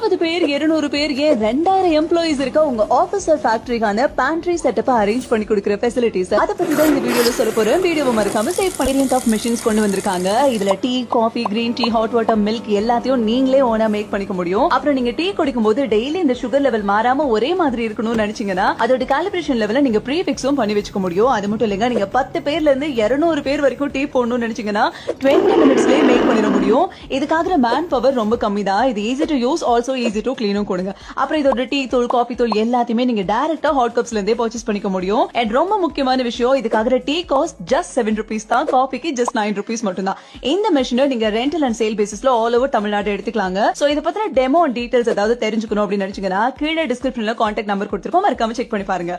50 பேர் 200 பேர் ஏன் 2000 எம்ப்ளாயிஸ் இருக்க உங்க ஆபீஸ் ஃபேக்டரிக்கான பேண்ட்ரி செட்டப் அரேஞ்ச் பண்ணி கொடுக்கிற ஃபெசிலிட்டிஸ் அத பத்தி தான் இந்த வீடியோல சொல்ல போறேன். வீடியோவை மறக்காம சேவ் பண்ணி ஆஃப் மெஷின்ஸ் கொண்டு வந்திருக்காங்க. இதுல tea, coffee, green tea, hot water, milk எல்லாத்தையும் நீங்களே ஓனா மேக் பண்ணிக்க முடியும். அப்புறம் நீங்க டீ குடிக்கும் போது டெய்லி இந்த சுகர் லெவல் மாறாம ஒரே மாதிரி இருக்கணும்னு நினைச்சீங்கன்னா அதோட காலிபிரேஷன் லெவல நீங்க ப்ரீஃபிக்ஸும் பண்ணி வச்சுக்க முடியும். அது மட்டும் இல்லங்க, நீங்க 10 பேர்ல இருந்து 200 பேர் வரைக்கும் டீ போடணும்னு நினைச்சீங்கன்னா 20 மினிட்ஸ்லயே மேக் பண்ணிட முடியும். இதுக்காக மேன் பவர் ரொம்ப கம்மி தான். இது easy to use, also easy to கிளீனும் கொடுங்க. அப்புறம் இதோட டீ தூள், காஃபி தூள் எல்லாத்தையுமே நீங்க டைரக்டா ஹாட் கப்ஸ்ல இருந்தே பர்ச்சேஸ் பண்ணிக்க முடியும். அண்ட் ரொம்ப முக்கியமான விஷயம், இதுக்காக டீ காஸ்ட் ஜஸ்ட் 7 rupees தான், காஃபிக்கு ஜஸ்ட் 9 rupees மட்டும் தான். இந்த மெஷினை நீங்க ரெண்டல் அண்ட் சேல் பேசிஸ்ல ஆல் ஓவர் தமிழ்நாடு எடுத்துக்கலாங்க. சோ இத பத்தின டெமோ அண்ட் டீடைல்ஸ் ஏதாவது தெரிஞ்சுக்கணும் அப்படின்னு நினைச்சீங்கன்னா கீழே டிஸ்கிரிப்ஷன்ல கான்டாக்ட் நம்பர் கொடுத்திருக்கோம், மறக்காம செக் பண்ணி பாருங்க.